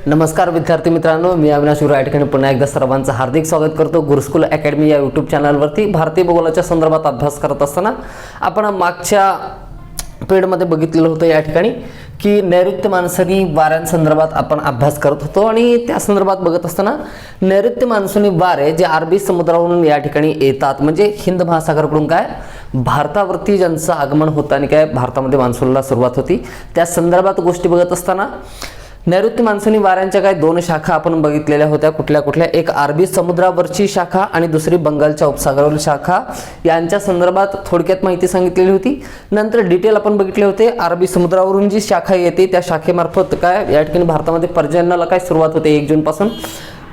नमस्कार विद्यार्थी मित्रांनो, मी अविनाश गुरु या ठिकाणी पुन्हा एकदा सर्वांचं हार्दिक स्वागत करतो. गुरुकुल अकॅडमी या यूट्यूब चॅनलवरती भारतीय भूगोलाच्या संदर्भात अभ्यास करत असताना आपण मागच्या पिरियडमध्ये बघितलेलं होतं या ठिकाणी की नैऋत्य मान्सूनी वाऱ्यांसंदर्भात आपण अभ्यास करत होतो आणि त्या संदर्भात बघत असताना नैऋत्य मान्सूनी वारे जे अरबी समुद्रावरून या ठिकाणी येतात, म्हणजे हिंद महासागराकडून काय भारतावरती ज्यांचं आगमन होतं आणि काय भारतामध्ये मान्सूनला सुरुवात होती, त्या संदर्भात गोष्टी बघत असताना नैऋत्य मान्सूनी वाऱ्यांच्या काय दोन शाखा आपण बघितलेल्या होत्या. कुठल्या एक अरबी समुद्रावरची शाखा आणि दुसरी बंगालच्या उपसागरावरील शाखा, यांच्या संदर्भात थोडक्यात माहिती सांगितलेली होती. नंतर डिटेल आपण बघितले होते. अरबी समुद्रावरून जी शाखा येते त्या शाखेमार्फत काय या ठिकाणी भारतामध्ये पर्जन्याला काय सुरुवात होते 1 जून पासून,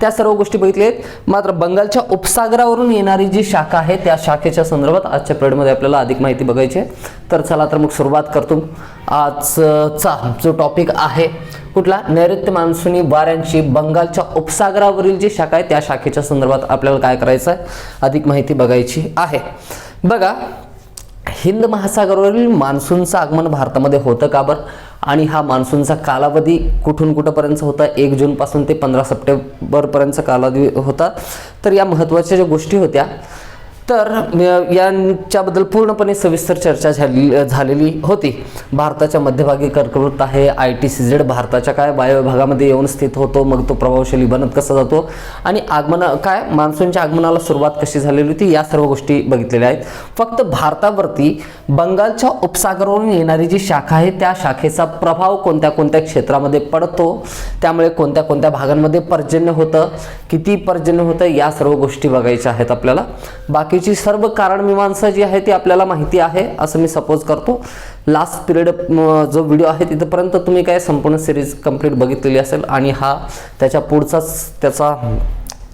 त्या सर्व गोष्टी बघितल्या आहेत. मात्र बंगालच्या उपसागरावरून येणारी जी शाखा आहे त्या शाखेच्या संदर्भात आजच्या पिरियडमध्ये आपल्याला अधिक माहिती बघायची आहे. तर चला तर मग सुरुवात करतो. आजचा जो टॉपिक आहे कुठला, नैऋत्य मान्सूनी वाऱ्यांची बंगालच्या उपसागरावरील जी शाखा आहे त्या शाखेच्या संदर्भात आपल्याला काय करायचं आहे, अधिक माहिती बघायची आहे. बघा, हिंद महासागरावरील मान्सूनचं आगमन भारतामध्ये होतं का बरं, आणि हा मान्सूनचा कालावधी कुठून कुठंपर्यंत होता, 1 जून पासून ते 15 सप्टेंबर पर्यंतचा कालावधी होता. तर या महत्त्वाच्या ज्या गोष्टी होत्या तर यांच्याबद्दल पूर्णपणे सविस्तर चर्चा झालेली होती. भारताच्या मध्यभागी कर्कवृत्त आहे, ITCZ भारताच्या काय वायव्य भागामध्ये येऊन स्थित होतो, मग तो प्रभावशाली बनत कसा जातो आणि काय मान्सूनच्या आगमनाला सुरुवात कशी झालेली होती, या सर्व गोष्टी बघितलेल्या आहेत. फक्त भारतावरती बंगालच्या उपसागरावरून येणारी जी शाखा आहे त्या शाखेचा प्रभाव कोणत्या कोणत्या क्षेत्रामध्ये पडतो, त्यामुळे कोणत्या कोणत्या भागांमध्ये पर्जन्य होतं, किती पर्जन्य होतं, या सर्व गोष्टी बघायच्या आहेत आपल्याला. बाकीची सर्व कारण मीमांसा जी आहे ती आपल्याला माहिती आहे असं मी सपोज करतो. लास्ट पिरियड जो व्हिडिओ आहे तिथपर्यंत तुम्ही काय संपूर्ण सिरीज कंप्लीट बघितलेली असेल आणि हा त्याच्या पुढचाच त्याचा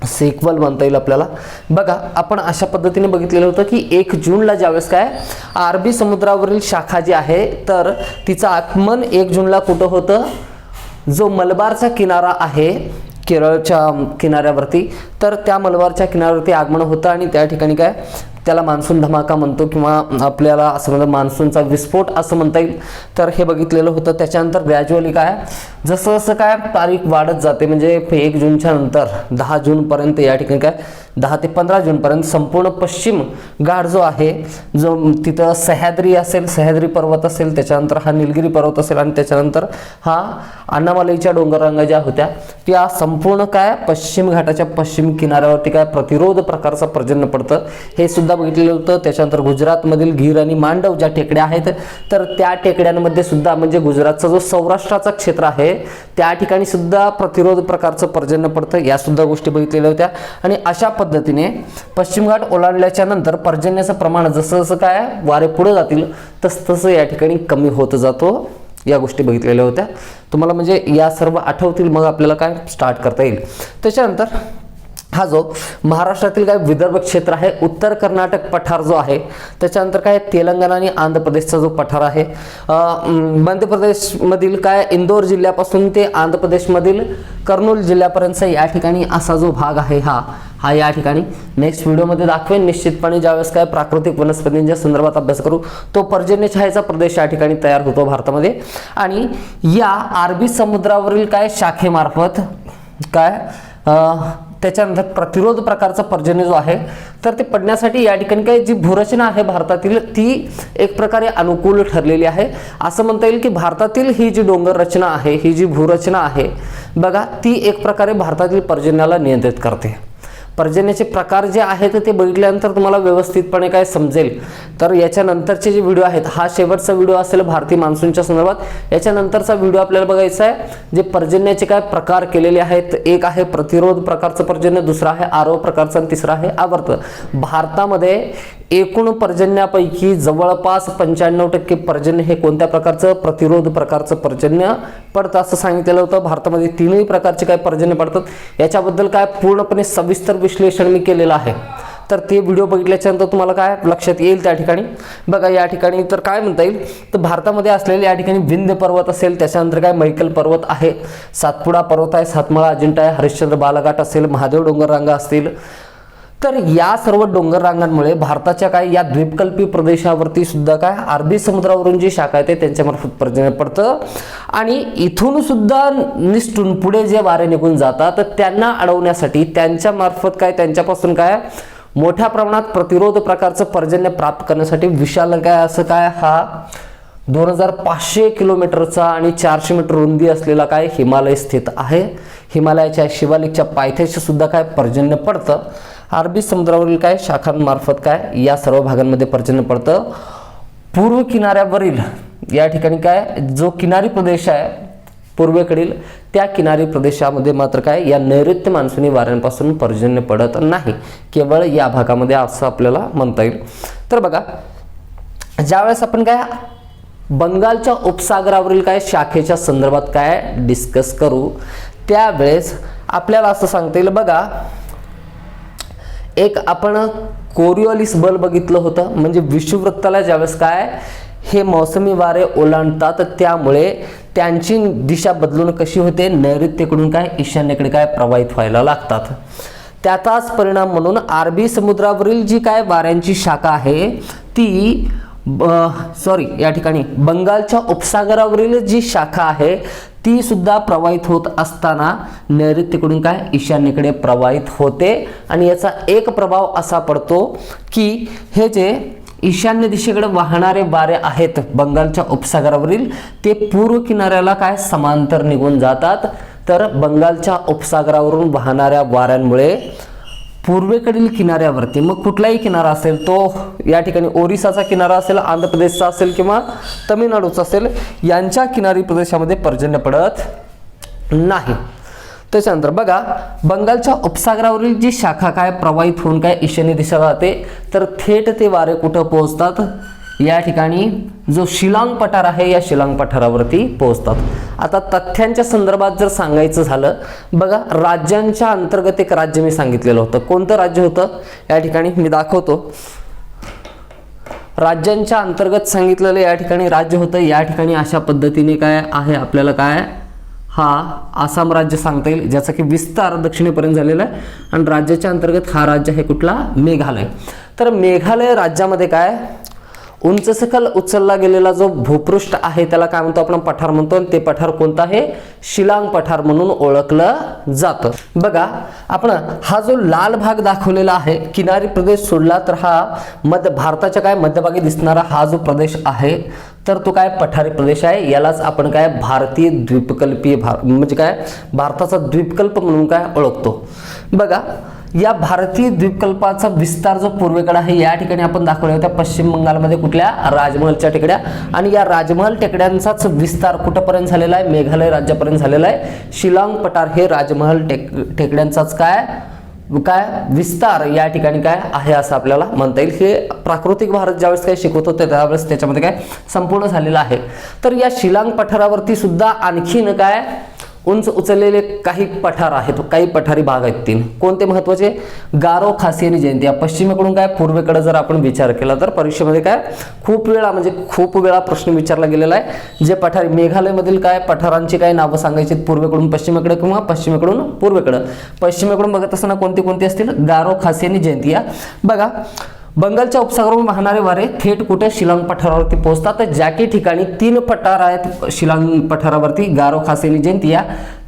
सिक्वल म्हणता येईल आपल्याला. बघा, आपण अशा पद्धतीने बघितलेलं होतं की 1 जूनला ज्यावेळेस काय अरबी समुद्रावरील शाखा जी आहे तर तिचं आगमन 1 जूनला कुठं होतं, जो मलबारचा किनारा आहे केरळच्या किनाऱ्यावरती, तर त्या मलबारच्या किनाऱ्यावरती आगमन होतं आणि त्या ठिकाणी काय त्याला मान्सून धमाका म्हणतो किंवा आपल्याला असं म्हणतो मान्सूनचा विस्फोट असं म्हणता येईल. तर हे बघितलेलं होतं. त्याच्यानंतर ग्रॅज्युअली काय जसं जसं काय तारीख वाढत जाते, म्हणजे 1 जूनच्या नंतर 10 जूनपर्यंत या ठिकाणी काय 10 ते 15 जूनपर्यंत संपूर्ण पश्चिम घाट जो आहे, जो तिथं सह्याद्री असेल, सह्याद्री पर्वत असेल, त्याच्यानंतर हा निलगिरी पर्वत असेल आणि त्याच्यानंतर हा अण्णामालईच्या डोंगररांगा ज्या होत्या त्या संपूर्ण काय पश्चिम घाटाच्या पश्चिम किनाऱ्यावरती काय प्रतिरोध प्रकारचं पर्जन्य पडतं, हे सुद्धा बघितलेलं होतं. त्याच्यानंतर गुजरातमधील गीर आणि मांडव ज्या टेकड्या आहेत तर त्या टेकड्यांमध्ये सुद्धा, म्हणजे गुजरातचा जो सौराष्ट्राचा क्षेत्र आहे त्या ठिकाणी सुद्धा प्रतिरोध प्रकारचं पर्जन्य पडतं, या सुद्धा गोष्टी बघितलेल्या होत्या. आणि अशा पद्धतीने पश्चिम घाट ओलांडल्याच्या नंतर पर्जन्याचं प्रमाण जसं जसं काय वारे पुढे जातील तसं या ठिकाणी कमी होत जातो, या गोष्टी बघितलेल्या होत्या. तुम्हाला म्हणजे या सर्व आठवतील, मग आपल्याला काय स्टार्ट करता येईल. त्याच्यानंतर हा जो महाराष्ट्रातील काय विदर्भ क्षेत्र आहे, उत्तर कर्नाटक पठार जो आहे, त्याच्यानंतर काय तेलंगणा आणि आंध्र प्रदेशचा जो पठार आहे, मध्य प्रदेशमधील काय इंदोर जिल्ह्यापासून ते आंध्र प्रदेशमधील कर्नूल जिल्ह्यापर्यंतचा या ठिकाणी असा जो भाग आहे हा या ठिकाणी नेक्स्ट व्हिडिओमध्ये दाखवेन निश्चितपणे. ज्यावेळेस काय प्राकृतिक वनस्पतींच्या संदर्भात अभ्यास करू तो पर्जन्य छायेचा प्रदेश या ठिकाणी तयार होतो भारतामध्ये. आणि या अरबी समुद्रावरील काय शाखेमार्फत काय त्याच्यानंतर प्रतिरोध प्रकारचा पर्जन्य जो आहे तर ते पडण्यासाठी या ठिकाणी काय जी भूरचना आहे भारतातील ती एक प्रकारे अनुकूल ठरलेली आहे. असं म्हणता येईल की भारतातील ही जी डोंगर रचना आहे, ही जी भूरचना आहे बघा, ती एक प्रकारे भारतातील पर्जन्याला नियंत्रित करते. पर्जन्याचे प्रकार जे आहेत ते बघितल्यानंतर तुम्हाला व्यवस्थितपणे काय समजेल. तर याच्यानंतरचे जे व्हिडिओ आहेत, हा शेवटचा व्हिडिओ असेल भारतीय मान्सूनच्या संदर्भात. याच्यानंतरचा व्हिडिओ आपल्याला बघायचा आहे जे पर्जन्याचे काय प्रकार केलेले आहेत. एक आहे प्रतिरोध प्रकारचं पर्जन्य, दुसरा आहे आरोह प्रकारचं आणि तिसरा आहे आवर्त. भारतामध्ये एकूण पर्जन्यापैकी जवळपास 95% पर्जन्य हे कोणत्या प्रकारचं, प्रतिरोध प्रकारचं पर्जन्य पडतं असं सांगितलेलं होतं. भारतामध्ये 3ही प्रकारचे काय पर्जन्य पडतात, याच्याबद्दल काय पूर्णपणे सविस्तर विश्लेषण मी केलेलं आहे. तर ते व्हिडिओ बघितल्याच्या नंतर तुम्हाला काय लक्षात येईल त्या ठिकाणी. बघा, या ठिकाणी तर काय म्हणता येईल, तर भारतामध्ये असलेले या ठिकाणी विंध्य पर्वत असेल, त्याच्यानंतर काय मैकल पर्वत आहे, सातपुडा पर्वत आहे, सातमाळा अजिंठा आहे, हरिश्चंद्र बालाघाट असेल, महादेव डोंगररांगा असतील, तर या सर्व डोंगर रांगांमुळे भारताच्या काय या द्वीपकल्पी प्रदेशावरती सुद्धा काय अरबी समुद्रावरून जी शाखा येते त्यांच्यामार्फत पर्जन्य पडतं आणि इथून सुद्धा निसटून पुढे जे वारे निघून जातात त्यांना अडवण्यासाठी त्यांच्या मार्फत काय त्यांच्यापासून काय मोठ्या प्रमाणात प्रतिरोध प्रकारचं पर्जन्य प्राप्त करण्यासाठी विशाल काय असं काय हा 2500 किलोमीटरचा आणि 400 मीटर रुंदी असलेला काय हिमालय स्थित आहे. हिमालयाच्या शिवालिकच्या पायथ्याशी सुद्धा काय पर्जन्य पडतं. अरबी समुद्रावरील काय शाखांमार्फत काय या सर्व भागांमध्ये पर्जन्य पडतं. पूर्व किनाऱ्यावरील या ठिकाणी काय जो किनारी प्रदेश आहे पूर्वेकडील त्या किनारी प्रदेशामध्ये मात्र काय या नैऋत्य मान्सूनी वाऱ्यांपासून पर्जन्य पडत नाही, केवळ या भागामध्ये असं आपल्याला म्हणता येईल. तर बघा ज्यावेळेस आपण काय बंगालच्या उपसागरावरील काय शाखेच्या संदर्भात काय डिस्कस करू त्यावेळेस आपल्याला असं सांगता येईल. बघा एक आपण कोरिओलिस बल बघितलं होतं, म्हणजे विषुववृत्ताला ज्यावेळेस काय हे मौसमी वारे ओलांडतात त्यामुळे त्यांची दिशा बदलून कशी होते नैऋत्येकडून काय ईशान्येकडे काय प्रवाहित व्हायला लागतात. त्याचाच परिणाम म्हणून अरबी समुद्रावरील जी काय वाऱ्यांची शाखा आहे ती या ठिकाणी बंगालच्या उपसागरावरील जी शाखा आहे ती सुद्धा प्रवाहित होत असताना नैऋत्येकडून काय ईशान्येकडे प्रवाहित होते. आणि याचा एक प्रभाव असा पडतो की हे जे ईशान्य दिशेकडे वाहणारे वारे आहेत बंगालच्या उपसागरावरील ते पूर्व किनाऱ्याला काय समांतर निघून जातात. तर बंगालच्या उपसागरावरून वाहणाऱ्या वाऱ्यांमुळे पूर्वेकडील किनाऱ्यावरती मग कुठलाही किनारा असेल तो या ठिकाणी ओरिसाचा किनारा असेल, आंध्र प्रदेशचा असेल किंवा तामिळनाडूचा असेल यांच्या किनारी प्रदेशामध्ये पर्जन्य पडत नाही. त्याच्यानंतर बघा बंगालच्या उपसागरावरील जी शाखा काय प्रवाहित होऊन काय ईशान्य दिशा जाते तर थेट ते वारे कुठं पोहोचतात या ठिकाणी जो शिलांग पठार आहे या शिलांग पठारावरती पोहोचतात. आता तथ्यांच्या संदर्भात जर सांगायचं झालं बघा राज्यांच्या अंतर्गत एक राज्य मी सांगितलेलं होतं. कोणतं राज्य होतं या ठिकाणी मी दाखवतो. राज्यांच्या अंतर्गत सांगितलेलं या ठिकाणी राज्य होतं. या ठिकाणी अशा पद्धतीने काय आहे आपल्याला काय हा आसाम राज्य सांगता येईल ज्याचा की विस्तार दक्षिणेपर्यंत झालेला आहे आणि राज्याच्या अंतर्गत हा राज्य आहे कुठला मेघालय. तर मेघालय राज्यामध्ये काय उंच सखल उचलला गेलेला जो भूपृष्ठ आहे त्याला काय म्हणतो आपण पठार म्हणतो आणि ते पठार कोणतं आहे शिलांग पठार म्हणून ओळखलं जातं. बघा आपण हा जो लाल भाग दाखवलेला आहे किनारी प्रदेश सोडला तर हा भारताच्या काय मध्यभागी दिसणारा हा जो प्रदेश आहे तर तो काय पठारी प्रदेश आहे. यालाच आपण काय भारतीय द्वीपकल्पीय म्हणजे काय भारताचा द्वीपकल्प म्हणून काय ओळखतो. बघा या भारतीय द्वीपकल्पाचा विस्तार जो पूर्वेकडे आहे या ठिकाणी आपण दाखवला होता पश्चिम बंगालमध्ये कुठल्या राजमहलच्या टेकड्या आणि या राजमहल टेकड्यांचाच विस्तार कुठपर्यंत झालेला आहे मेघालय राज्यापर्यंत झालेला आहे. शिलांग पठार हे राजमहल टेकड्यांचाच काय विस्तार या ठिकाणी काय आहे असं आपल्याला म्हणता येईल. हे प्राकृतिक भारत ज्यावेळेस काय शिकवत होते त्यावेळेस त्याच्यामध्ये काय संपूर्ण झालेलं आहे. तर या शिलांग पठारावरती सुद्धा आणखीन काय उंच उचललेले काही पठार आहेत काही पठारी भाग आहेत तीन. कोणते महत्वाचे गारो खासी आणि जयंती या पश्चिमेकडून काय पूर्वेकडे जर आपण विचार केला तर परीक्षेमध्ये काय खूप वेळा प्रश्न विचारला गेलेला आहे. जे पठारी मेघालयमधील काय पठारांची काय नावं सांगायची पूर्वेकडून पश्चिमेकडे किंवा पश्चिमेकडून पूर्वेकडे. पश्चिमेकडून बघत असताना कोणती असतील गारो खासी आणि जयंती. बघा बंगालच्या उपसागरावरून वाहणारे वारे थेट कुठे शिलांग पठारावरती पोहोचतात. तर ज्या काही ठिकाणी 3 पठार आहेत शिलांग पठारावरती गारो खासी आणि जयंतिया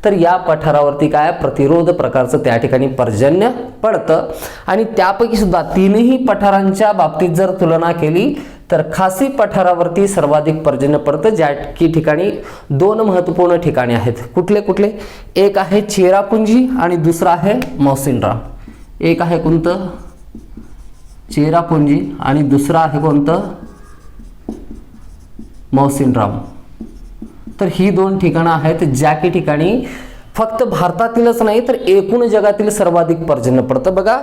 तर या पठारावरती काय प्रतिरोध प्रकारचं त्या ठिकाणी पर्जन्य पडतं. आणि त्यापैकी सुद्धा 3ही पठारांच्या बाबतीत जर तुलना केली तर खासी पठारावरती सर्वाधिक पर्जन्य पडतं. ज्या की ठिकाणी 2 महत्त्वपूर्ण ठिकाणे आहेत. कुठले एक आहे चेरापुंजी आणि दुसरा आहे मौसिनराम. एक आहे कोणतं चेरापुंजी आणि दुसरा आहे कोणतं मौसिनराम. तर ही 2 ठिकाणं आहेत ज्या की ठिकाणी फक्त भारतातीलच नाही तर एकूण जगातील सर्वाधिक पर्जन्य पडतं. बघा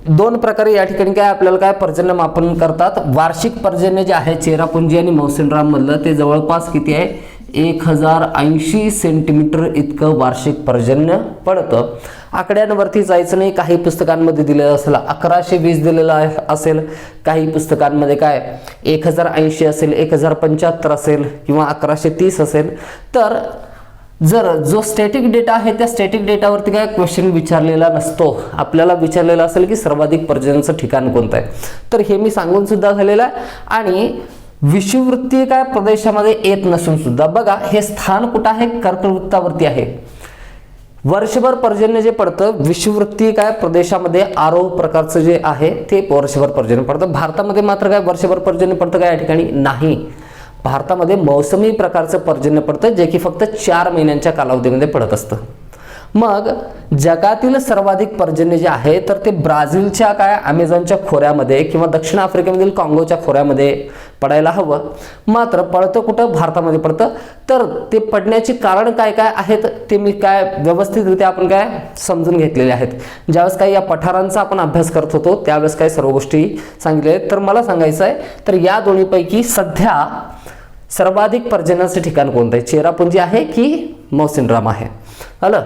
2 प्रकारे या ठिकाणी काय आपल्याला काय पर्जन्य मापन करतात. वार्षिक पर्जन्य जे आहे चेरापुंजी आणि मौसिनराम मधलं ते जवळपास किती आहे 1080 सेंटीमीटर इतकं वार्षिक पर्जन्य पडतं. आकड्यांवरती जायचं नाही. काही पुस्तकांमध्ये दिलेलं असेल 1120 दिलेलं असेल, काही पुस्तकांमध्ये काय 1080 असेल, 1075 असेल किंवा 1130 असेल. तर जर जो स्टॅटिक डेटा आहे त्या स्टॅटिक डेटावरती काय क्वेश्चन विचारलेला नसतो, आपल्याला विचारलेला असेल की सर्वाधिक पर्जन्याचं ठिकाण कोणतं आहे, तर हे मी सांगून सुद्धा झालेलं आहे. आणि विषुववृत्तीय काय प्रदेशामध्ये येत नसून सुद्धा बघा हे स्थान कुठं आहे, कर्कवृत्तावरती आहे. वर्षभर पर्जन्य जे पडतं विषुववृत्तीय काय प्रदेशामध्ये आरोह प्रकारचं जे आहे ते वर्षभर पर्जन्य पडतं. भारतामध्ये मात्र काय वर्षभर पर्जन्य पडतं काय या ठिकाणी नाही. भारतामध्ये मौसमी प्रकारचं पर्जन्य पडतं जे की फक्त 4 महिन्यांच्या कालावधीमध्ये पडत असतं. मग जगातील सर्वाधिक पर्जन्य जे आहे तर ते ब्राझीलच्या काय अमेझॉनच्या खोऱ्यामध्ये किंवा दक्षिण आफ्रिकेमधील काँगोच्या खोऱ्यामध्ये पडायला हवं, मात्र पडतं कुठं, भारतामध्ये पडतं. तर ते पडण्याची कारण काय काय आहेत ते मी काय व्यवस्थितरित्या आपण काय समजून घेतलेले आहेत. ज्यावेळेस काही या पठारांचा आपण अभ्यास करत होतो त्यावेळेस काय सर्व गोष्टी सांगितल्या आहेत. तर मला सांगायचं आहे तर या दोन्हीपैकी सध्या सर्वाधिक पर्जन्याचं ठिकाण कोणतं आहे, चेरापुंजी आहे की मौसिनराम आहे. आलं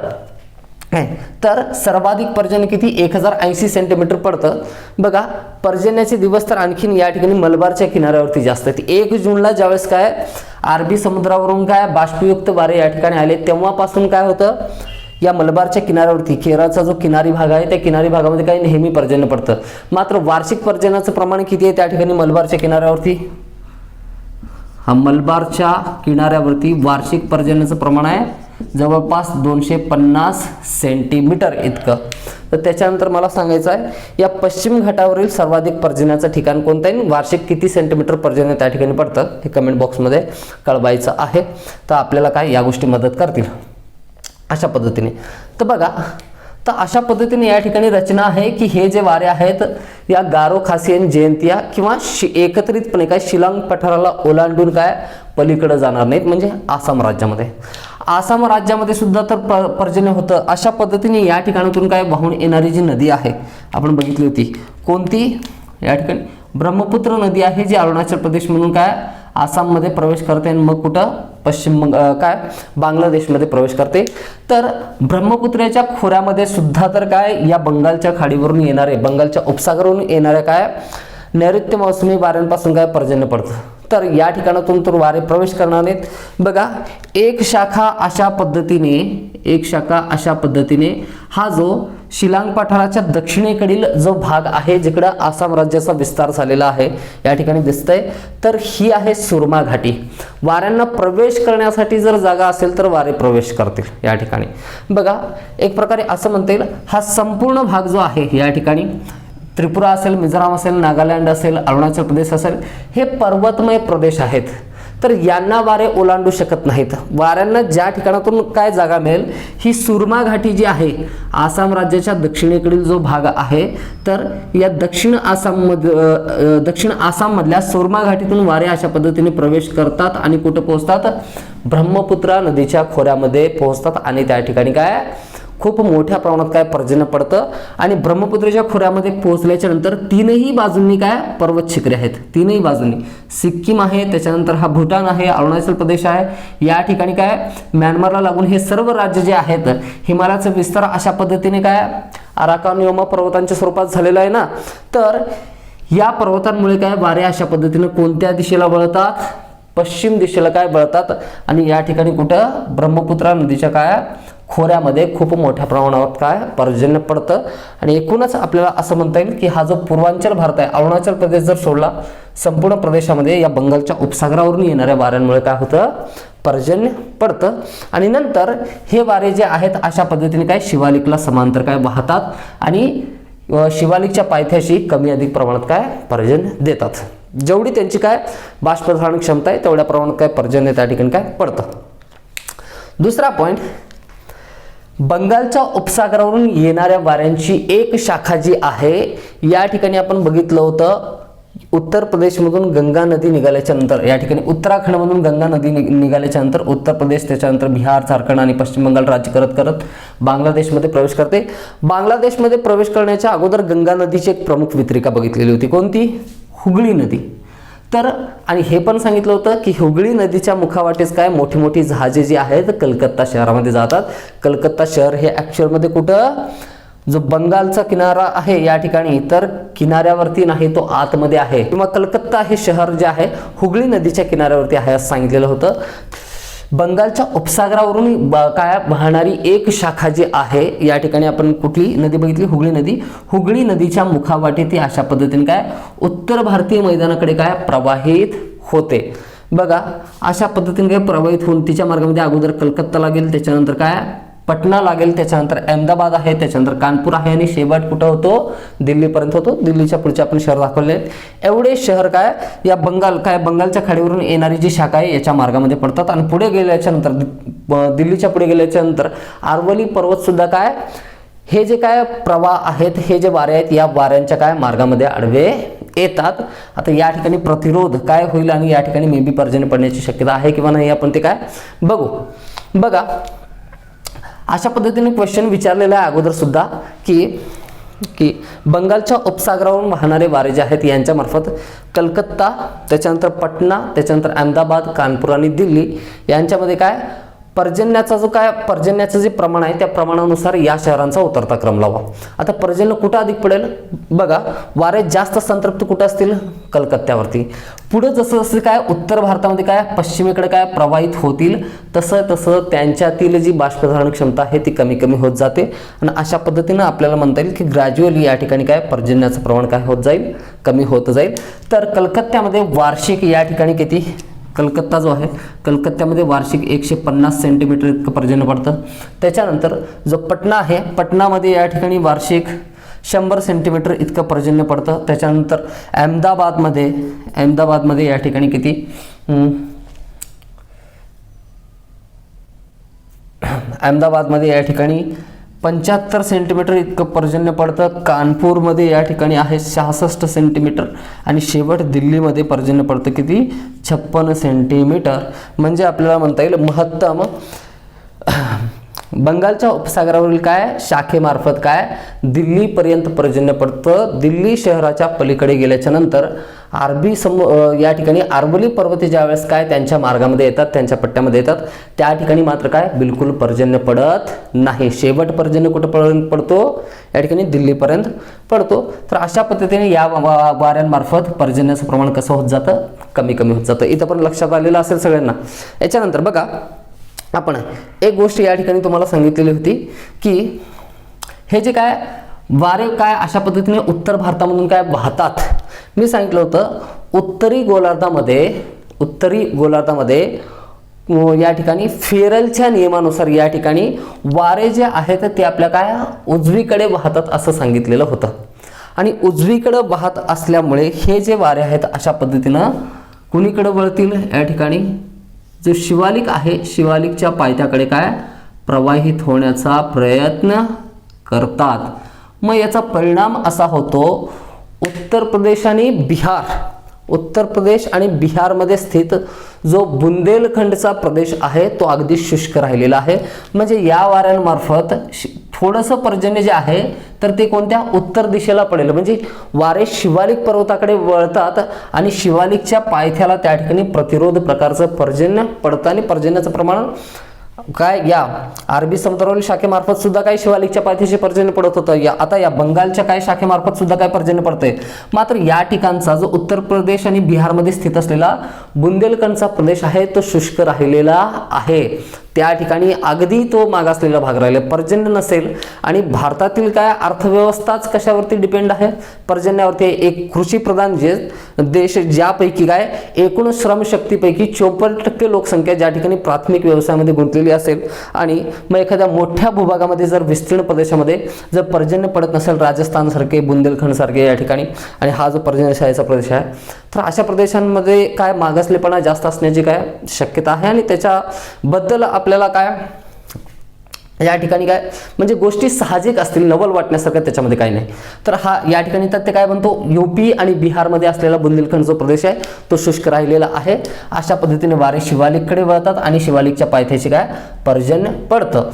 तर सर्वाधिक पर्जन्य किती 1080 सेंटीमीटर पडतं. बघा पर्जन्याचे दिवस तर आणखीन या ठिकाणी मलबारच्या किनाऱ्यावरती जास्त आहेत. 1 जूनला ज्यावेळेस काय अरबी समुद्रावरून काय बाष्पयुक्त वारे या ठिकाणी आले तेव्हापासून काय होतं, या मलबारच्या किनाऱ्यावरती केरळचा जो किनारी भाग आहे त्या किनारी भागामध्ये काही नेहमी पर्जन्य पडतं. मात्र वार्षिक पर्जन्याचं प्रमाण किती आहे त्या ठिकाणी मलबारच्या किनाऱ्यावरती, मलबारच्या किनाऱ्यावरती वार्षिक पर्जन्याचं प्रमाण आहे जवळपास 250 सेंटीमीटर इतकं. तर त्याच्यानंतर मला सांगायचं आहे या पश्चिम घाटावरील सर्वाधिक पर्जन्याचं ठिकाण कोणतं आहे, वार्षिक किती सेंटीमीटर पर्जन्य त्या ठिकाणी पडतं हे कमेंट बॉक्समध्ये कळवायचं आहे. तर आपल्याला काय या गोष्टी मदत करतील अशा पद्धतीने. तर बघा तर अशा पद्धतीने या ठिकाणी रचना आहे की हे जे वारे आहेत या गारो खासियन जयंतिया किंवा एकत्रितपणे काय शिलांग पठाराला ओलांडून काय पलीकडे जाणार नाहीत, म्हणजे आसाम राज्यामध्ये. आसाम राज्यामध्ये सुद्धा तर पर्जन्य होतं. अशा पद्धतीने या ठिकाणातून काय वाहून येणारी जी नदी आहे आपण बघितली होती कोणती, या ठिकाणी ब्रह्मपुत्र नदी आहे जी अरुणाचल प्रदेश म्हणून काय आसाममध्ये प्रवेश करते आणि मग कुठं पश्चिम काय बांगलादेशमध्ये प्रवेश करते. तर ब्रह्मपुत्राच्या खोऱ्यामध्ये सुद्धा तर काय या बंगालच्या खाडीवरून येणारे बंगालच्या उपसागरावरून येणाऱ्या काय नैऋत्य मोसमी वाऱ्यांपासून काय पर्जन्य पडतं. तर या ठिकाणातून तर वारे प्रवेश करणार नाहीत. बघा एक शाखा अशा पद्धतीने हा जो शिलांग पठाराच्या दक्षिणेकडील जो भाग आहे जिकडं आसाम राज्याचा विस्तार झालेला आहे या ठिकाणी दिसतंय, तर ही आहे सुरमा घाटी. वाऱ्यांना प्रवेश करण्यासाठी जर जागा असेल तर वारे प्रवेश करतील या ठिकाणी. बघा एक प्रकारे असं म्हणता येईल हा संपूर्ण भाग जो आहे या ठिकाणी त्रिपुरा असेल, मिझोराम असेल, नागालँड असेल, अरुणाचल प्रदेश असेल, हे पर्वतमय प्रदेश आहेत. तर यांना वारे ओलांडू शकत नाहीत. वाऱ्यांना ज्या ठिकाणातून काय जागा मिळेल ही सुरमा घाटी जी आहे आसाम राज्याच्या दक्षिणेकडील जो भाग आहे, तर या दक्षिण आसाममधल्या सुरमा घाटीतून वारे अशा पद्धतीने प्रवेश करतात आणि कुठं पोहोचतात, ब्रह्मपुत्रा नदीच्या खोऱ्यामध्ये पोहोचतात आणि त्या ठिकाणी काय खूप मोठ्या प्रमाणात काय पर्जन्य पडतं. आणि ब्रह्मपुत्रेच्या खोऱ्यामध्ये पोहोचल्याच्या नंतर तीनही बाजूंनी काय पर्वत शिखरे आहेत, तीनही बाजूंनी सिक्कीम आहे, त्याच्यानंतर हा भूटान आहे, अरुणाचल प्रदेश आहे, या ठिकाणी काय म्यानमारला लागून हे सर्व राज्य जे आहेत हिमालयाचा विस्तार अशा पद्धतीने काय अराकानियोमा पर्वतांच्या स्वरूपात झालेला आहे ना. तर या पर्वतांमुळे काय वारे अशा पद्धतीने कोणत्या दिशेला वळतात, पश्चिम दिशेला काय वळतात आणि या ठिकाणी कुठं ब्रह्मपुत्रा नदीच्या काय खोऱ्यामध्ये खूप मोठ्या प्रमाणावर काय पर्जन्य पडतं. आणि एकूणच आपल्याला असं म्हणता येईल की हा जो पूर्वांचल भारत आहे, अरुणाचल प्रदेश जर सोडला, संपूर्ण प्रदेशामध्ये या बंगालच्या उपसागरावरून येणाऱ्या वाऱ्यांमुळे काय होतं पर्जन्य पडतं. आणि नंतर हे वारे जे आहेत अशा पद्धतीने काय शिवालिकला समांतर काय वाहतात आणि शिवालिकच्या पायथ्याशी कमी अधिक प्रमाणात काय पर्जन्य देतात. जेवढी त्यांची काय बाष्पधारण क्षमता आहे तेवढ्या प्रमाणात काय पर्जन्य त्या ठिकाणी काय पडतं. दुसरा पॉइंट, बंगालच्या उपसागरावरून येणाऱ्या वाऱ्यांची एक शाखा जी आहे या ठिकाणी आपण बघितलं होतं उत्तर प्रदेशमधून गंगा नदी निघाल्याच्या नंतर, या ठिकाणी उत्तराखंडमधून गंगा नदी निघाल्याच्या नंतर उत्तर प्रदेश, त्याच्यानंतर बिहार, झारखंड आणि पश्चिम बंगाल राज्य करत करत बांगलादेशमध्ये प्रवेश करते. बांगलादेशमध्ये प्रवेश करण्याच्या अगोदर गंगा नदीची एक प्रमुख वितरिका बघितलेली होती, कोणती, हुगळी नदी. तर आणि हे पण सांगितलं होतं की हुगळी नदीच्या मुखावाटेस काय मोठी मोठी जहाजे जी आहेत कलकत्ता शहरामध्ये जातात. कलकत्ता शहर हे ॲक्च्युअलमध्ये कुठं, जो बंगालचा किनारा आहे या ठिकाणी, तर किनाऱ्यावरती नाही तो आतमध्ये आहे, किंवा कलकत्ता हे शहर जे आहे हुगळी नदीच्या किनाऱ्यावरती आहे असं सांगितलेलं होतं. बंगालच्या उपसागरावरून काय वाहणारी एक शाखा जी आहे, या ठिकाणी आपण कुठली नदी बघितली, हुगळी नदी. हुगळी नदीच्या मुखावाटे ती अशा पद्धतीने काय उत्तर भारतीय मैदानाकडे काय प्रवाहित होते. बघा अशा पद्धतीने काय प्रवाहित होऊन तिच्या मार्गामध्ये अगोदर कलकत्ता लागेल, त्याच्यानंतर काय पटना लागेल, त्याच्यानंतर अहमदाबाद आहे, त्याच्यानंतर कानपूर आहे आणि शेवट कुठं होतो, दिल्लीपर्यंत होतो. दिल्लीच्या पुढचे आपण शहर दाखवले आहेत. एवढे शहर काय या बंगालच्या खाडीवरून येणारी जी शाखा आहे याच्या मार्गामध्ये पडतात. आणि पुढे गेल्याच्या नंतर दिल्लीच्या पुढे गेल्याच्या नंतर आरवली पर्वत सुद्धा काय हे जे काय प्रवाह आहेत, हे जे वारे आहेत, या वाऱ्यांच्या काय मार्गामध्ये आडवे येतात. आता या ठिकाणी प्रतिरोध काय होईल आणि या ठिकाणी मे बी पर्जन्य पडण्याची शक्यता आहे किंवा नाही आपण ते काय बघू. बघा अशा पद्धतीने क्वेश्चन विचारलेला आहे अगोदर सुद्धा की बंगालच्या उपसागरावरून वाहणारे वारे जे आहेत यांच्या मार्फत कलकत्ता, त्याच्यानंतर पटना, त्याच्यानंतर अहमदाबाद, कानपूर आणि दिल्ली यांच्यामध्ये काय पर्जन्याचं जे प्रमाण आहे त्या प्रमाणानुसार या शहरांचा उतरता क्रम लावा. आता पर्जन्य कुठं अधिक पडेल, बघा वारे जास्त संतृप्त कुठं असतील, कलकत्त्यावरती. पुढे जसं जसं काय उत्तर भारतामध्ये काय पश्चिमेकडे काय प्रवाहित होतील तसं तसं त्यांच्यातील जी बाष्पधारण क्षमता आहे ती कमी कमी होत जाते. आणि अशा पद्धतीनं आपल्याला म्हणता येईल की ग्रॅज्युअली या ठिकाणी काय पर्जन्याचं प्रमाण काय होत जाईल, कमी होत जाईल. तर कलकत्त्यामध्ये वार्षिक या ठिकाणी किती, कलकत्ता जो आहे कलकत्त्यामध्ये वार्षिक 150 सेंटीमीटर इतकं पर्जन्य पडतं. त्याच्यानंतर जो पटना आहे, पटनामध्ये या ठिकाणी वार्षिक 100 सेंटीमीटर इतकं पर्जन्य पडतं. त्याच्यानंतर अहमदाबादमध्ये या ठिकाणी किती, अहमदाबादमध्ये या ठिकाणी 75 सेंटीमीटर इतकं पर्जन्य पडतं. कानपूरमध्ये या ठिकाणी आहे 66 सेंटीमीटर आणि शेवट दिल्लीमध्ये पर्जन्य पडतं किती, 56 सेंटीमीटर. म्हणजे आपल्याला म्हणता येईल महत्तम बंगालच्या उपसागरावरील काय शाखेमार्फत काय दिल्लीपर्यंत पर्जन्य पडतं. दिल्ली शहराच्या पलीकडे गेल्याच्या नंतर या ठिकाणी आरवली पर्वते ज्यावेळेस काय त्यांच्या मार्गामध्ये येतात, त्यांच्या पट्ट्यामध्ये येतात, त्या ठिकाणी मात्र काय बिलकुल पर्जन्य पडत नाही. शेवट पर्जन्य कुठं पडतो, या ठिकाणी दिल्लीपर्यंत पडतो. तर अशा पद्धतीने या वाऱ्यांमार्फत पर्जन्याचं प्रमाण कसं होत जातं, कमी कमी होत जातं. इथं पण लक्षात आलेलं असेल सगळ्यांना. याच्यानंतर बघा आपण एक गोष्ट या ठिकाणी तुम्हाला सांगितलेली होती की हे जे काय वारे काय अशा पद्धतीने उत्तर भारतामधून काय वाहतात. मी सांगितलं होतं उत्तरी गोलार्धामध्ये या ठिकाणी फेरलच्या नियमानुसार या ठिकाणी वारे जे आहेत ते आपल्या काय उजवीकडे वाहतात असं सांगितलेलं होतं. आणि उजवीकडे वाहत असल्यामुळे हे जे वारे आहेत अशा पद्धतीनं कुणीकडे वळतील, या ठिकाणी जो शिवालिक आहे शिवालिकच्या पायथ्याकडे काय प्रवाहित होण्याचा प्रयत्न करतात. मग याचा परिणाम असा होतो उत्तर प्रदेश आणि बिहारमध्ये स्थित जो बुंदेलखंडचा प्रदेश आहे तो अगदी शुष्क राहिलेला आहे. म्हणजे या वाऱ्यांमार्फत थोडंसं पर्जन्य जे आहे तर ते कोणत्या उत्तर दिशेला पडेल. म्हणजे वारे शिवालिक पर्वताकडे वळतात आणि शिवालिकच्या पायथ्याला त्या ठिकाणी प्रतिरोध प्रकारचं पर्जन्य पडतं आणि पर्जन्याचं प्रमाण काय या अरबी समुद्रावरील शाखेमार्फत सुद्धा काय शिवालिकच्या पायथ्याशी पर्जन्य पडत होतं. आता या बंगालच्या काय शाखेमार्फत सुद्धा काय पर्जन्य पडतंय. मात्र या ठिकाणचा जो उत्तर प्रदेश आणि बिहारमध्ये स्थित असलेला बुंदेलखंडचा प्रदेश आहे तो शुष्क राहिलेला आहे. त्या ठिकाणी अगदी तो मागासलेला भाग राहिला, पर्जन्य नसेल. आणि भारतातील काय अर्थव्यवस्थाच कशावरती डिपेंड आहे, पर्जन्यावरती. एक कृषी प्रधान देश ज्यापैकी काय एकूण श्रमशक्तीपैकी 54% लोकसंख्या ज्या ठिकाणी प्राथमिक व्यवसायामध्ये गुंतलेली असेल आणि मग एखाद्या मोठ्या भूभागामध्ये जर विस्तीर्ण प्रदेशामध्ये जर पर्जन्य पडत नसेल, राजस्थान सारखे, बुंदेलखंड सारखे या ठिकाणी, आणि हा जो पर्जन्यशाहीचा प्रदेश आहे, तर अशा प्रदेशांमध्ये काय मागासलेपणा जास्त असण्याची काय शक्यता आहे. आणि त्याच्याबद्दल आपल्याला काय या ठिकाणी काय म्हणजे गोष्टी साहजिक असतील, नवल वाटण्यासारखं त्याच्यामध्ये काही नाही. तर हा या ठिकाणी तर ते काय म्हणतो यूपी आणि बिहारमध्ये असलेला बुंदेलखंड जो प्रदेश आहे तो शुष्क राहिलेला आहे. अशा पद्धतीने वारे शिवालिककडे वळतात आणि शिवालिकच्या पायथ्याशी काय पर्जन्य पडतं.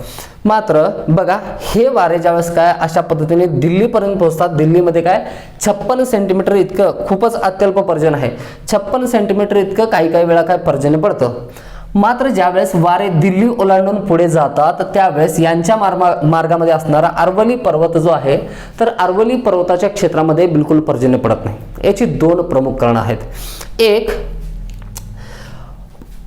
मात्र बघा हे वारे ज्यावेळेस काय अशा पद्धतीने दिल्लीपर्यंत पोहोचतात, दिल्लीमध्ये काय 56 सेंटीमीटर इतकं खूपच अत्यल्प पर्जन्य आहे. 56 सेंटीमीटर इतकं काही काही वेळा काय पर्जन्य पडतं. मात्र ज्यावेळेस वारे दिल्ली ओलांडून पुढे जातात त्यावेळेस यांच्या मार्गामध्ये असणारा अरवली पर्वत जो आहे तर अरवली पर्वताच्या क्षेत्रामध्ये बिलकुल पर्जन्य पडत नाही. याची दोन प्रमुख कारणं आहेत. एक,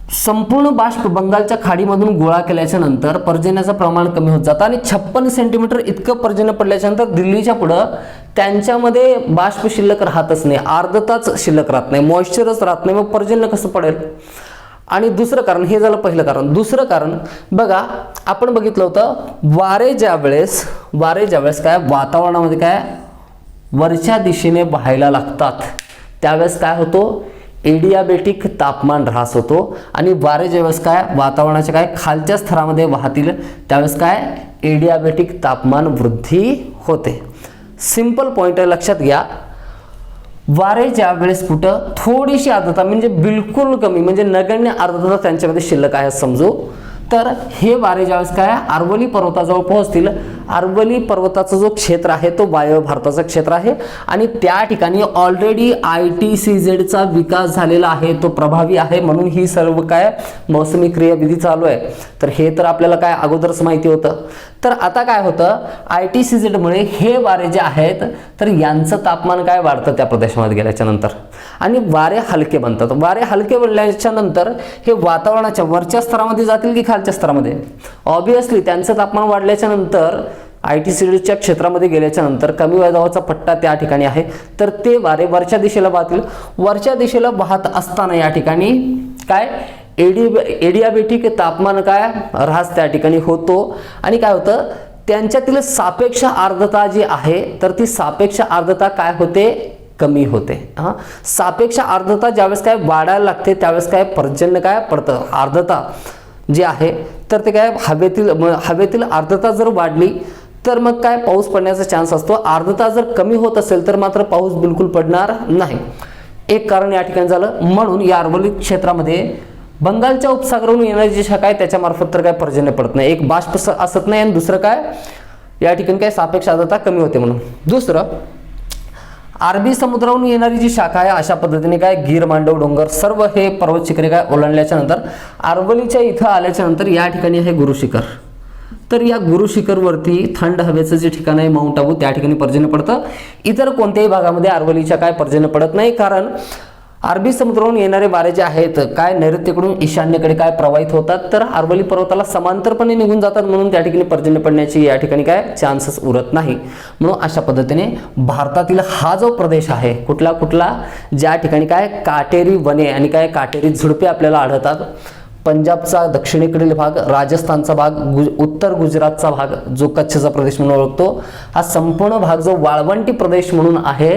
संपूर्ण बाष्प बंगालच्या खाडीमधून गोळा केल्याच्या नंतर पर्जन्याचं प्रमाण कमी होत जातं आणि 56 सेंटीमीटर इतकं पर्जन्य पडल्याच्या नंतर दिल्लीच्या पुढं त्यांच्यामध्ये बाष्प शिल्लक राहतच नाही, आर्द्रताच शिल्लक राहत नाही, मॉइश्चरच राहत नाही, मग पर्जन्य कसं पडेल? आणि दुसरं कारण, हे झालं पहिलं कारण. दुसरं कारण बघा, आपण बघितलं होतं वारे ज्यावेळेस काय वातावरणामध्ये काय वरच्या दिशेने वाहायला लागतात त्यावेळेस काय होतो, एडियाबॅटिक तापमान ऱ्हास होतो आणि वारे ज्यावेळेस काय वातावरणाच्या काय खालच्या स्तरामध्ये वाहतील त्यावेळेस काय एडियाबॅटिक तापमान वृद्धी होते. सिंपल पॉइंट आहे, लक्षात घ्या. वारे ज्या वेळेस कुठं थोडीशी आर्द्रता म्हणजे बिलकुल कमी म्हणजे नगण्य आर्द्रता त्यांच्यामध्ये शिल्लक आहे समजू, तर हे वारे ज्यावेळेस काय अरवली पर्वताजवळ पोहोचतील, अरवली पर्वताचा जो क्षेत्र आहे तो वायव्य भारताचा क्षेत्र आहे आणि त्या ठिकाणी ऑलरेडी ITCZचा विकास झालेला आहे, तो प्रभावी आहे, म्हणून ही सर्व काय मौसमी क्रियाविधी चालू आहे. तर हे तर आपल्याला काय अगोदरच माहिती होतं. तर आता काय होतं, ITCZमुळे हे वारे जे आहेत तर यांचं तापमान काय वाढतं त्या प्रदेशामध्ये गेल्याच्या नंतर आणि वारे हलके बनतात. वारे हलके बनल्याच्या नंतर हे वातावरणाच्या वरच्या स्तरामध्ये जातील की खालच्या स्तरामध्ये? ऑब्विसली त्यांचं तापमान वाढल्याच्या नंतर ITCZच्या क्षेत्रामध्ये गेल्याच्या नंतर कमी दाबाचा पट्टा त्या ठिकाणी आहे, तर ते वारे वरच्या दिशेला वाहतील. वरच्या दिशेला वाहत असताना या ठिकाणी काय एडियाबॅटिक तापमान काय ऱ्हास त्या ठिकाणी होतो आणि काय होतं, त्यांच्यातील सापेक्ष आर्द्रता जी आहे तर ती सापेक्ष आर्द्रता काय होते, कमी होते. सापेक्ष आर्द्रता ज्यावेळेस काय वाढायला लागते त्यावेळेस काय पर्जन्य काय पडतं, आर्द्रता जी आहे तर ते काय हवेतील आर्द्रता जर वाढली तर मग काय पाऊस पडण्याचा चान्स असतो. आर्द्रता जर कमी होत असेल तर मात्र पाऊस बिलकुल पडणार नाही. एक कारण या ठिकाणी झालं. म्हणून या अरवली क्षेत्रामध्ये बंगालच्या उपसागरावरून येणारी जी शाखा आहे त्याच्या मार्फत तर काय पर्जन्य पडत नाही, एक बाष्प असत नाही आणि दुसरं काय या ठिकाणी काय सापेक्ष आर्द्रता कमी होते म्हणून. दुसरं, अरबी समुद्रावरून येणारी जी शाखा आहे अशा पद्धतीने काय गीर मांडव डोंगर सर्व हे पर्वत शिखरे काय ओलांडल्याच्या नंतर अरवलीच्या इथं आल्याच्या नंतर या ठिकाणी आहे गुरु शिखर. तर या गुरु शिखरवरती थंड हवेचं जे ठिकाण आहे माउंट आबू त्या ठिकाणी पर्जन्य पडतं. इतर कोणत्याही भागामध्ये अरवलीच्या काय पर्जन्य पडत नाही, कारण अरबी समुद्रावरून येणारे वारे जे आहेत काय नैऋत्येकडून ईशान्येकडे काय प्रवाहित होतात तर अरवली पर्वताला समांतरपणे निघून जातात, म्हणून त्या ठिकाणी पर्जन्य पडण्याची या ठिकाणी काय चान्सेस उरत नाही. म्हणून अशा पद्धतीने भारतातील हा जो प्रदेश आहे कुठला ज्या ठिकाणी काय काटेरी वने आणि काय काटेरी झुडपे आपल्याला आढळतात, पंजाबचा दक्षिणेकडील भाग, राजस्थानचा भाग, उत्तर गुजरातचा भाग जो कच्छचा प्रदेश म्हणून ओळखतो, हा संपूर्ण भाग जो वाळवंटी प्रदेश म्हणून आहे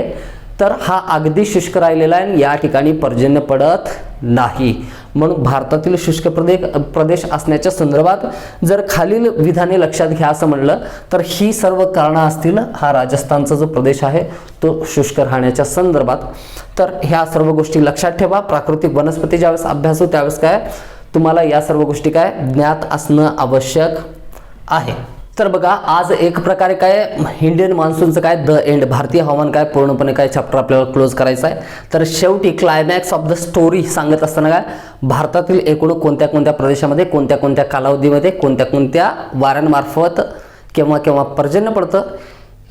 तर हा अगदी शुष्क राहिलेला आहे आणि या ठिकाणी पर्जन्य पडत नाही. म्हणून भारतातील शुष्क प्रदेश असण्याच्या संदर्भात जर खालील विधाने लक्षात घ्या असं म्हणलं तर ही सर्व कारणं असतील. हा राजस्थानचा जो प्रदेश आहे तो शुष्क राहण्याच्या संदर्भात. तर ह्या सर्व गोष्टी लक्षात ठेवा. प्राकृतिक वनस्पती ज्यावेळेस अभ्यासू त्यावेळेस काय तुम्हाला या सर्व गोष्टी काय ज्ञात असणं आवश्यक आहे. तर बघा, आज एक प्रकारे काय इंडियन मान्सूनचं काय द एंड, भारतीय हवामान काय पूर्णपणे काय चॅप्टर आपल्याला क्लोज करायचं आहे. तर शेवटी क्लायमॅक्स ऑफ द स्टोरी सांगत असताना काय भारतातील एकूण कोणत्या प्रदेशामध्ये कोणत्या कालावधीमध्ये कोणत्या वाऱ्यांमार्फत केव्हा पर्जन्य पडतं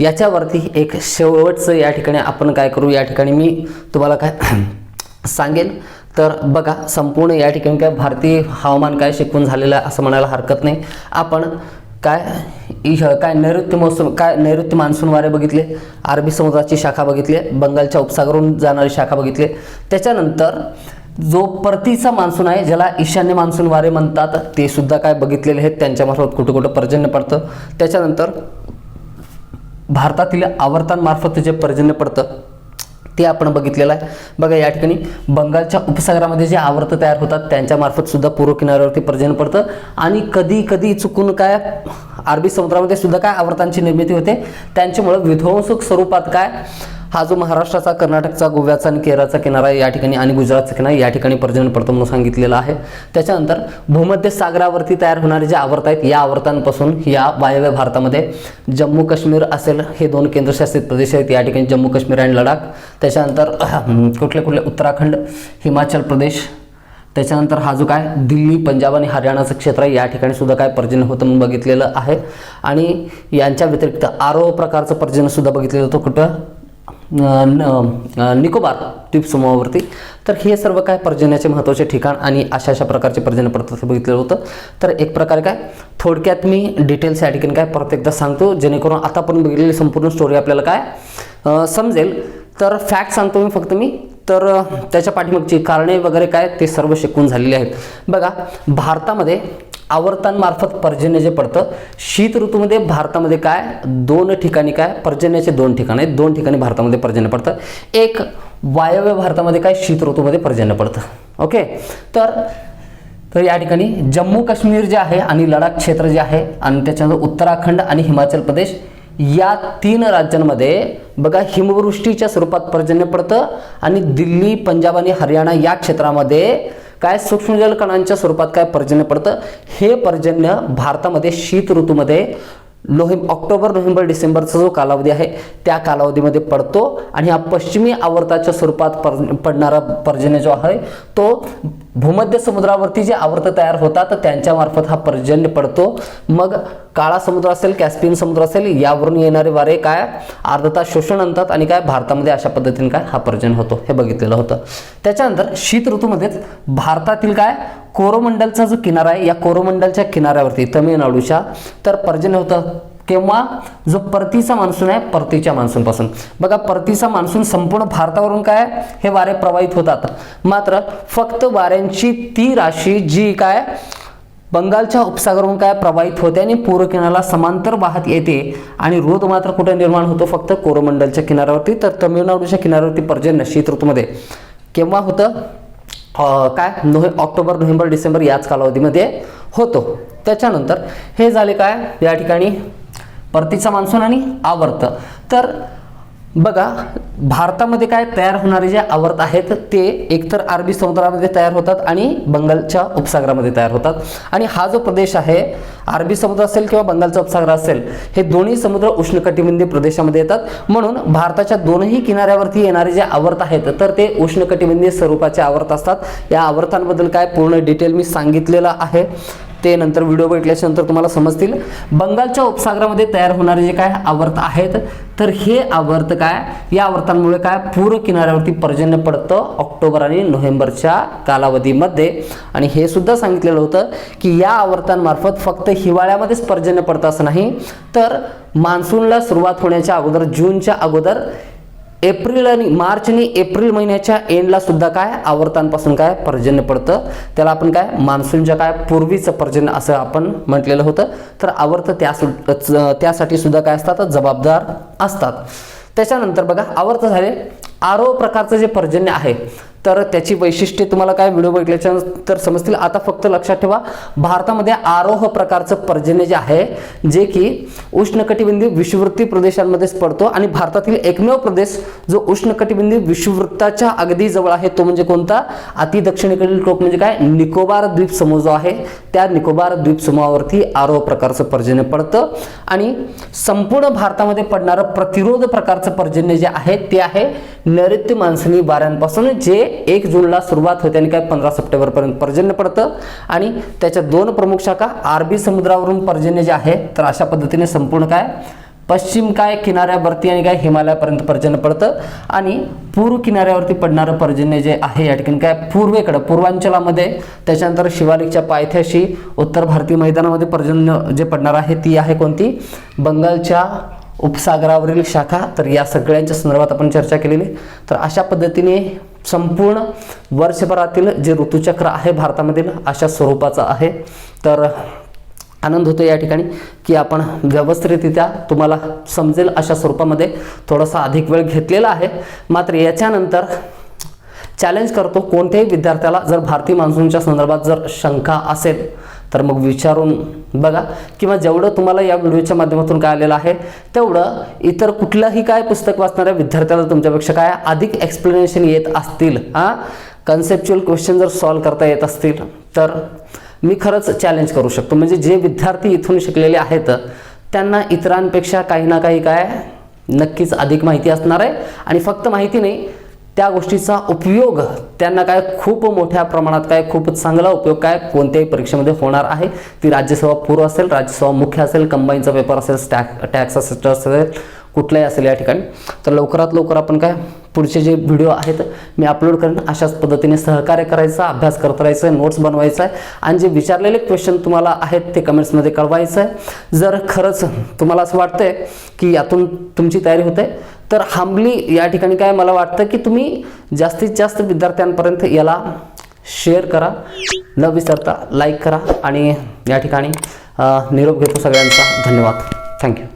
याच्यावरती एक शेवटचं या ठिकाणी आपण काय करू, या ठिकाणी मी तुम्हाला काय सांगेन. तर बघा, संपूर्ण या ठिकाणी काय भारतीय हवामान काय शिकवून झालेलं आहे असं म्हणायला हरकत नाही. आपण काय नैऋत्य मान्सून वारे बघितले, अरबी समुद्राची शाखा बघितली, बंगालच्या उपसागरावरून जाणारी शाखा बघितली, त्याच्यानंतर जो परतीचा मान्सून आहे ज्याला ईशान्य मान्सून वारे म्हणतात ते सुद्धा काय बघितलेले आहेत, त्यांच्यामार्फत कुठं पर्जन्य पडतं. त्याच्यानंतर भारतातील आवर्तांमार्फत जे पर्जन्य पडतं ते आपण बघितलेलं आहे. बघा, या ठिकाणी बंगालच्या उपसागरामध्ये जे आवर्त तयार होतात त्यांच्यामार्फत सुद्धा पूर्व किनाऱ्यावरती पर्जन्य पडतं आणि कधी चुकून काय अरबी समुद्रामध्ये सुद्धा काय आवर्तांची निर्मिती होते. त्यांच्यामुळे विध्वंसक स्वरूपात काय हा जो महाराष्ट्राचा, कर्नाटकचा, गोव्याचा आणि केरळचा किनारा या ठिकाणी आणि गुजरातचा किनारा या ठिकाणी पर्जन्य पडतो म्हणून सांगितलेलं आहे. त्याच्यानंतर भूमध्य सागरावरती तयार होणारे जे आवर्त आहेत या आवर्तांपासून या वायव्य भारतामध्ये जम्मू काश्मीर असेल, हे 2 केंद्रशासित प्रदेश आहेत या ठिकाणी, जम्मू काश्मीर आणि लडाख. त्याच्यानंतर कुठले उत्तराखंड, हिमाचल प्रदेश, त्याच्यानंतर हा जो काय दिल्ली, पंजाब आणि हरियाणाचं क्षेत्र आहे या ठिकाणी सुद्धा काय पर्जन्य होतं म्हणून बघितलेलं आहे. आणि यांच्या व्यतिरिक्त आरो प्रकारचं पर्जन्य सुद्धा बघितलेलं होतं कुठं निकोबार द्वीपसमूहावरती. तर हे सर्व काय पर्जन्याचे महत्त्वाचे ठिकाण आणि अशा प्रकारचे पर्जन्य पडतात बघितलेलं होतं. तर एक प्रकारे काय थोडक्यात मी डिटेल्स या ठिकाणी काय परत एकदा सांगतो, जेणेकरून आता आपण बघितलेली संपूर्ण स्टोरी आपल्याला काय समजेल. तर फॅक्ट सांगतो मी फक्त तर त्याच्या पाठीमागची कारणे वगैरे काय ते सर्व शिकून झालेले आहेत. बघा, भारतामध्ये आवर्तांमार्फत पर्जन्य जे पडतं शीत ऋतूमध्ये भारतामध्ये काय 2 ठिकाणी काय पर्जन्याचे 2 ठिकाण आहेत. 2 ठिकाणी भारतामध्ये पर्जन्य पडतं. एक वायव्य भारतामध्ये काय शीत ऋतूमध्ये पर्जन्य पडतं. ओके, तर या ठिकाणी जम्मू काश्मीर जे आहे आणि लडाख क्षेत्र जे आहे आणि त्याच्यानंतर उत्तराखंड आणि हिमाचल प्रदेश या 3 राज्यांमध्ये बघा हिमवृष्टीच्या स्वरूपात पर्जन्य पडतं आणि दिल्ली, पंजाब आणि हरियाणा या क्षेत्रामध्ये काय सूक्ष्मजल कणांच्या स्वरूपात काय पर्जन्य पडतं. हे पर्जन्य भारतामध्ये शीत ऋतूमध्ये ऑक्टोबर, नोव्हेंबर, डिसेंबरचा जो कालावधी आहे त्या कालावधीमध्ये पडतो आणि हा पश्चिमी आवर्ताच्या स्वरूपात पडणारा पर्जन्य जो आहे तो भूमध्य समुद्रावरती जे आवर्त तयार होतात त्यांच्या मार्फत हा पर्जन्य पडतो. मग काळा समुद्र असेल, कॅस्पियन समुद्र असेल यावरून येणारे वारे काय आर्द्रता शोषण आणतात आणि काय भारतामध्ये अशा पद्धतीने काय हा पर्जन्य होतो हे बघितलेलं होतं. त्याच्यानंतर शीत ऋतूमध्येच भारतातील काय कोरोमंडलचा जो किनारा आहे या कोरोमंडलच्या किनाऱ्यावरती तमिळनाडूच्या तर पर्जन्य होतं. केव्हा? जो परतीचा मान्सून आहे परतीच्या मान्सून पासून. बघा, परतीचा मान्सून संपूर्ण भारतावरून काय हे वारे प्रवाहित होतात, मात्र फक्त वाऱ्यांची ती राशी जी काय बंगालच्या उपसागरावरून काय प्रवाहित होते आणि पूर्व किनाऱ्याला समांतर वाहत येते आणि रोध मात्र कुठे निर्माण होतो फक्त कोरोमंडलच्या किनाऱ्यावरती. तर तमिळनाडूच्या किनाऱ्यावरती पर्जन्य शीत ऋतूमध्ये केव्हा होतं? काय ऑक्टोबर, नोव्हेंबर, डिसेंबर याच कालावधीमध्ये होतो. त्याच्यानंतर हे झाले काय या ठिकाणी परतीचा मान्सून आणि आवर्त. तर बघा, भारतामध्ये काय तयार होणारे जे आवर्त आहेत ते एकतर अरबी समुद्रामध्ये तयार होतात आणि बंगालच्या उपसागरामध्ये तयार होतात. आणि हा जो प्रदेश आहे अरबी समुद्र असेल किंवा बंगालचा उपसागर असेल हे दोन्ही समुद्र उष्णकटिबंधीय प्रदेशामध्ये येतात. म्हणून भारताच्या दोनही किनाऱ्यावरती येणारे जे आवर्त आहेत तर ते उष्णकटिबंधीय स्वरूपाचे आवर्त असतात. या आवर्तांबद्दल काय पूर्ण डिटेल मी सांगितलेलं आहे, ते नंतर व्हिडिओ बघितल्याच्या नंतर तुम्हाला समजतील. बंगालच्या उपसागरामध्ये तयार होणारे जे काय आवर्त आहेत तर हे आवर्त काय या आवर्तांमुळे काय पूर्व किनाऱ्यावरती पर्जन्य पडतं ऑक्टोबर आणि नोव्हेंबरच्या कालावधीमध्ये. आणि हे सुद्धा सांगितलेलं होतं की या आवर्तांमार्फत फक्त हिवाळ्यामध्येच पर्जन्य पडतं असं नाही, तर मान्सूनला सुरुवात होण्याच्या अगोदर जूनच्या अगोदर एप्रिल आणि मार्च आणि एप्रिल महिन्याच्या एंडला सुद्धा काय आवर्तांपासून काय पर्जन्य पडतं. त्याला आपण काय मान्सूनच्या काय पूर्वीचं पर्जन्य असं आपण म्हटलेलं होतं. तर आवर्त त्यासाठी सुद्धा काय असतात जबाबदार असतात. त्याच्यानंतर बघा, आवर्त झाले. आरोह प्रकारचं जे पर्जन्य आहे तर त्याची वैशिष्ट्ये तुम्हाला काय व्हिडिओ बघितल्याच्या नंतर समजतील. आता फक्त लक्षात ठेवा, भारतामध्ये आरोह प्रकारचं पर्जन्य जे आहे जे की उष्णकटिबंधीय विषुववृत्तीय प्रदेशांमध्येच पडतो आणि भारतातील एकमेव प्रदेश जो उष्णकटिबंधीय विषुववृत्ताच्या अगदी जवळ आहे तो म्हणजे कोणता? अति दक्षिणेकडील टोक म्हणजे काय निकोबार द्वीपसमूह जो आहे त्या निकोबार द्वीपसमूहावरती आरोह प्रकारचं पर्जन्य पडतं. आणि संपूर्ण भारतामध्ये पडणारं प्रतिरोध प्रकारचं पर्जन्य जे आहे ते आहे नैऋत्य मान्सूनी वाऱ्यांपासून जे 1 जूनला सुरुवात होते आणि काय 15 सप्टेंबरपर्यंत पर्जन्य पडतं. आणि त्याच्या 2 प्रमुख शाखा अरबी समुद्रावरून पर्जन्य जे आहे तर अशा पद्धतीने संपूर्ण काय पश्चिम काय किनाऱ्यावरती आणि काय हिमालयापर्यंत पर्जन्य पडतं. आणि पूर्व किनाऱ्यावरती पडणारं पर्जन्य जे आहे या ठिकाणी काय पूर्वेकडं पूर्वांचलामध्ये, त्याच्यानंतर शिवालिकच्या पायथ्याशी उत्तर भारतीय मैदानामध्ये पर्जन्य जे पडणार आहे ती आहे कोणती? बंगालच्या उपसागरावरील शाखा. तर या सगळ्यांच्या संदर्भात आपण चर्चा केलेली. तर अशा पद्धतीने संपूर्ण वर्षभरातील जे ऋतुचक्र आहे भारतामधील अशा स्वरूपाचं आहे. तर आनंद होतो या ठिकाणी की आपण व्यवस्थितरित्या तुम्हाला समजेल अशा स्वरूपामध्ये थोडासा अधिक वेळ घेतलेला आहे. मात्र याच्यानंतर चॅलेंज करतो कोणत्याही विद्यार्थ्याला जर भारतीय मान्सूनच्या संदर्भात जर शंका असेल तर मग विचारून बघा, किंवा जेवढं तुम्हाला या व्हिडिओच्या माध्यमातून काय आलेलं आहे तेवढं इतर कुठलंही काय पुस्तक वाचणाऱ्या विद्यार्थ्याला तुमच्यापेक्षा काय अधिक एक्सप्लेनेशन येत असतील, कन्सेप्च्युअल क्वेश्चन जर सॉल्व्ह करता येत असतील तर मी खरंच चॅलेंज करू शकतो. म्हणजे जे विद्यार्थी इथून शिकलेले आहेत त्यांना इतरांपेक्षा काही ना काही काय नक्कीच अधिक माहिती असणार आहे. आणि फक्त माहिती नाही, त्या गोष्टीचा उपयोग त्यांना काय खूप मोठ्या प्रमाणात काय खूप चांगला उपयोग काय कोणत्याही परीक्षेमध्ये होणार आहे. ती राज्यसेवा पूर्व असेल, राज्यसेवा मुख्य असेल, कंबाईनचा पेपर असेल, टॅक्स असिस्टंट असेल, कुठलाही असेल या ठिकाणी, तर लवकरात लवकर आपण काय पुढचे जे व्हिडिओ आहेत मी अपलोड करेन, अशाच पद्धतीने सहकार्य करायचा, अभ्यास करत राहायचं, नोट्स बनवायचा आहे आणि जे विचारलेले क्वेश्चन तुम्हाला आहेत ते कमेंट्समध्ये कळवायचं आहे. जर खरंच तुम्हाला असं वाटतंय की यातून तुमची तयारी होते, तर हंबली या ठिकाणी काय मला वाटतं की तुम्ही जास्तीत जास्त विद्यार्थ्यांपर्यंत याला शेअर करा, न विसरता लाईक करा आणि या ठिकाणी निरोप घेतो सगळ्यांचा. धन्यवाद. थँक्यू.